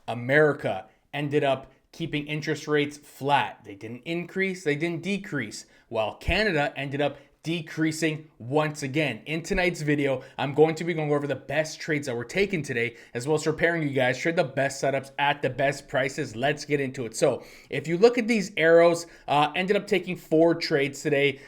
America ended up keeping interest rates flat. They didn't increase, they didn't decrease, while Canada ended up decreasing once again. In tonight's video, I'm going to be going over the best trades that were taken today, as well as preparing you guys trade the best setups at the best prices. Let's get into it. So if you look at these arrows, ended up taking 4 trades today.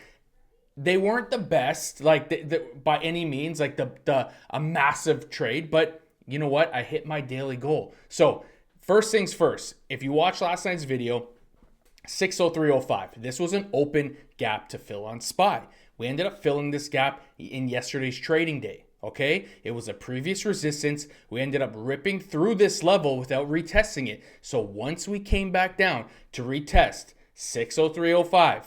They weren't the best, like by any means, like a massive trade, but you know what? I hit my daily goal. So first things first, if you watched last night's video, 603.05. This was an open gap to fill on SPY. We ended up filling this gap in yesterday's trading day. Okay, it was a previous resistance. We ended up ripping through this level without retesting it. So once we came back down to retest 603.05,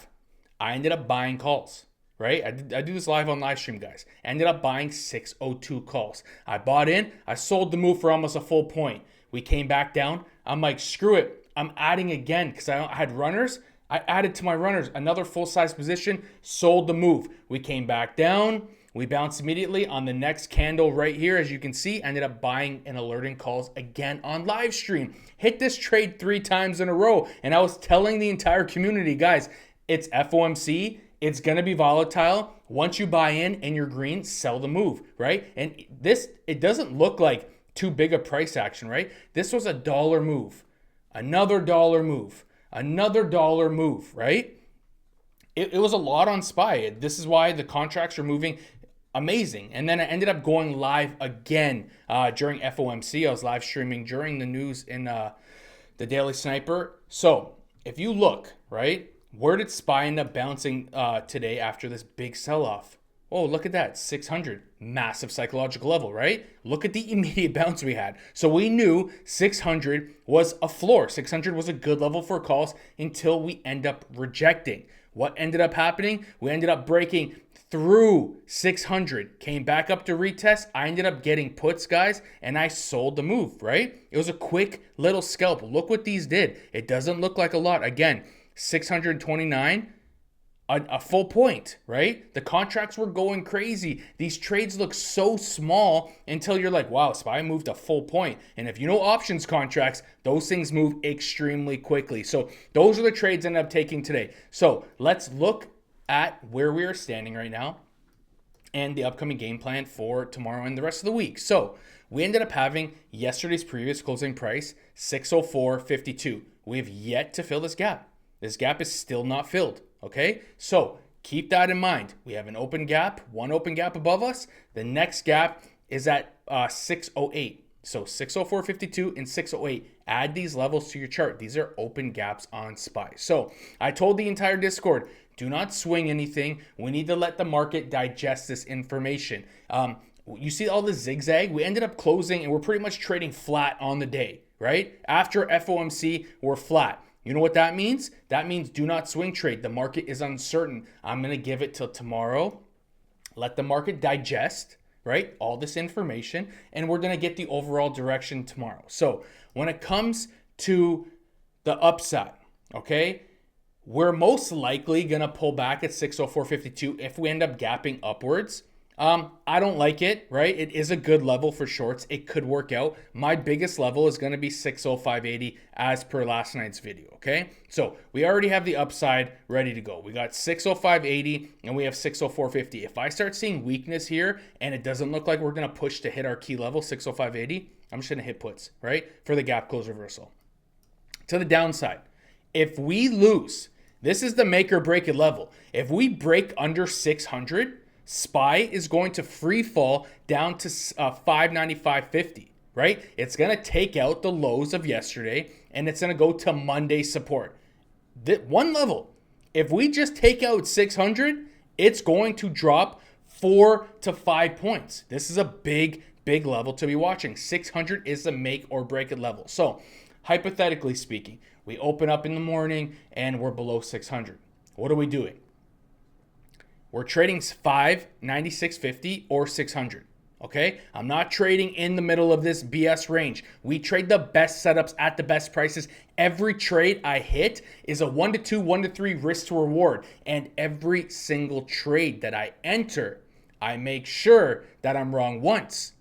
I ended up buying calls. Right? I do this live on live stream, guys. I ended up buying 602 calls. I bought in. I sold the move for almost a full point. We came back down. I'm like, screw it. I'm adding again because I had runners. I added to my runners another full-size position, sold the move. We came back down. We bounced immediately on the next candle right here. As you can see, ended up buying and alerting calls again on live stream. Hit this trade 3 times in a row. And I was telling the entire community, guys, it's FOMC. It's going to be volatile. Once you buy in and you're green, sell the move, right? And this, it doesn't look like too big a price action, right? This was a dollar move, another dollar move, another dollar move, right? It was a lot on SPY. This is why the contracts are moving amazing. And then I ended up going live again during FOMC. I was live streaming during the news in the Daily Sniper. So if you look, right? Where did SPY end up bouncing today after this big sell-off? Oh, look at that, 600, massive psychological level, right? Look at the immediate bounce we had. So we knew 600 was a floor. 600 was a good level for calls until we end up rejecting. What ended up happening? We ended up breaking through 600, came back up to retest. I ended up getting puts, guys, and I sold the move, right? It was a quick little scalp. Look what these did. It doesn't look like a lot. Again, 629, a full point, right? The contracts were going crazy. These trades look so small until you're like, wow, SPY moved a full point. And if you know options contracts, those things move extremely quickly. So those are the trades I ended up taking today. So let's look at where we are standing right now and the upcoming game plan for tomorrow and the rest of the week. So we ended up having yesterday's previous closing price, 604.52. We have yet to fill this gap. This gap is still not filled, okay? So keep that in mind. We have an open gap, one open gap above us. The next gap is at 608. So 604.52 and 608. Add these levels to your chart. These are open gaps on SPY. So I told the entire Discord, do not swing anything. We need to let the market digest this information. You see all the zigzag? We ended up closing and we're pretty much trading flat on the day, right? After FOMC, we're flat. You know what that means? That means do not swing trade. The market is uncertain. I'm going to give it till tomorrow. Let the market digest, right? All this information, and we're going to get the overall direction tomorrow. So when it comes to the upside, okay, we're most likely going to pull back at 604.52 if we end up gapping upwards. I don't like it, right? It is a good level for shorts. It could work out. My biggest level is going to be 605.80 as per last night's video, okay? So we already have the upside ready to go. We got 605.80 and we have 604.50. If I start seeing weakness here and it doesn't look like we're going to push to hit our key level, 605.80, I'm just going to hit puts, right? For the gap close reversal. To the downside, if we lose, this is the make or break it level. If we break under 600, SPY is going to free fall down to 595.50, right? It's going to take out the lows of yesterday and it's going to go to Monday support. One level, if we just take out 600, it's going to drop 4 to 5 points. This is a big level to be watching. 600 is the make or break it level. So hypothetically speaking, we open up in the morning and we're below 600. What are we doing? We're trading 596.50 or 600. Okay, I'm not trading in the middle of this BS range. We trade the best setups at the best prices. Every trade I hit is a 1 to 2, 1 to 3 risk to reward. And every single trade that I enter, I make sure that I'm wrong once.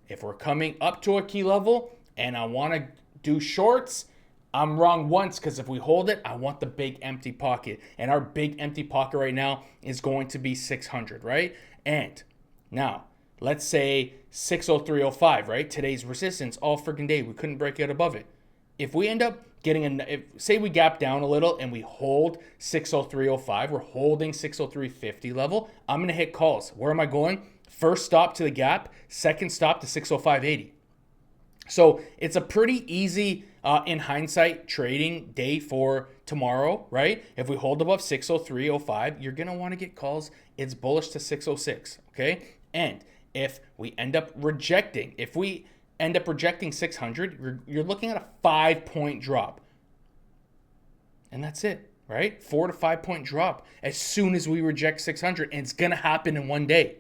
If we're coming up to a key level and I want to do shorts, I'm wrong once, because if we hold it, I want the big empty pocket. And our big empty pocket right now is going to be 600, right? And now, let's say 603.05, right? Today's resistance all freaking day. We couldn't break it above it. If we end up getting say we gap down a little and we hold 603.05, we're holding 603.50 level, I'm going to hit calls. Where am I going? First stop to the gap, second stop to 605.80. So it's a pretty easy, in hindsight, trading day for tomorrow, right? If we hold above 603.05, you're going to want to get calls. It's bullish to 606, okay? And if we end up rejecting 600, you're looking at a 5-point drop. And that's it, right? 4 to 5 point drop as soon as we reject 600, and it's going to happen in one day.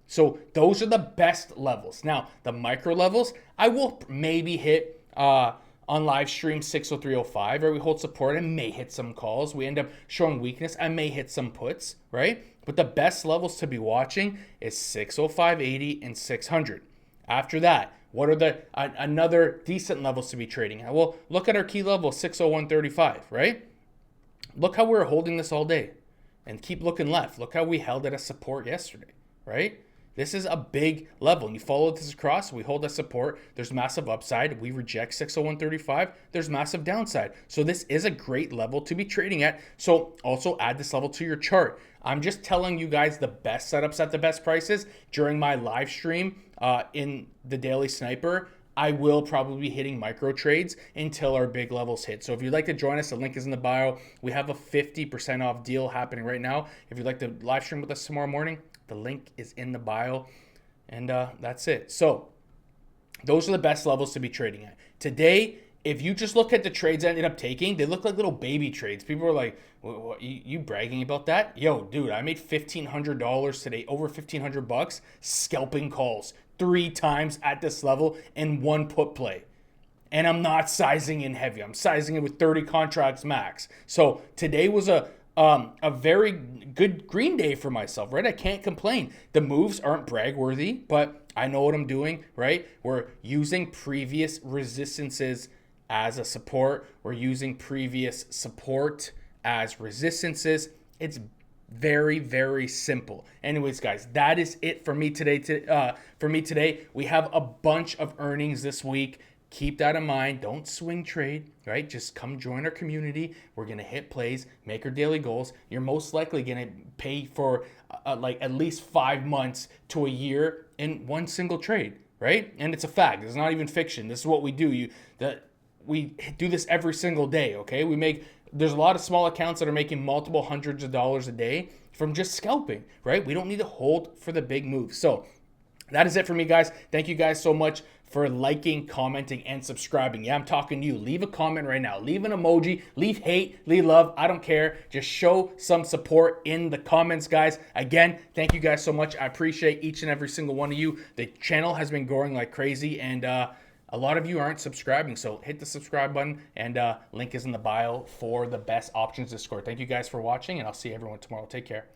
So those are the best levels. Now, the micro levels, I will maybe hit on live stream 603.05, or we hold support. I may hit some calls. We end up showing weakness. I may hit some puts, right? But the best levels to be watching is 605.80 and 600. After that, what are the another decent levels to be trading at? Well, look at our key level, 601.35, right? Look how we're holding this all day. And keep looking left. Look how we held at a support yesterday, right? This is a big level. And you follow this across, we hold a support. There's massive upside. We reject 601.35. There's massive downside. So this is a great level to be trading at. So also add this level to your chart. I'm just telling you guys the best setups at the best prices during my live stream in the Daily Sniper. I will probably be hitting micro trades until our big levels hit. So if you'd like to join us, the link is in the bio. We have a 50% off deal happening right now. If you'd like to live stream with us tomorrow morning, the link is in the bio. And that's it. So those are the best levels to be trading at. Today, if you just look at the trades I ended up taking, they look like little baby trades. People are like, what, you bragging about that? Yo, dude, I made $1,500 today, over $1,500 scalping calls 3 times at this level in one put play. And I'm not sizing in heavy. I'm sizing it with 30 contracts max. So today was a very good green day for myself, right? I can't complain. The moves aren't brag worthy, but I know what I'm doing, right? We're using previous resistances as a support. We're using previous support as resistances. It's very, very simple. Anyways, guys, that is it for me today. We have a bunch of earnings this week. Keep that in mind. Don't swing trade, right? Just come join our community. We're going to hit plays, make our daily goals. You're most likely going to pay for like at least 5 months to a year in one single trade, right? And it's a fact. It's not even fiction. This is what we do. We do this every single day, okay? There's a lot of small accounts that are making multiple hundreds of dollars a day from just scalping, right? We don't need to hold for the big moves. So that is it for me, guys. Thank you guys so much for liking, commenting, and subscribing. Yeah, I'm talking to you. Leave a comment right now. Leave an emoji. Leave hate. Leave love. I don't care. Just show some support in the comments, guys. Again, thank you guys so much. I appreciate each and every single one of you. The channel has been growing like crazy, and a lot of you aren't subscribing, so hit the subscribe button, and link is in the bio for the best options to score. Thank you guys for watching, and I'll see everyone tomorrow. Take care.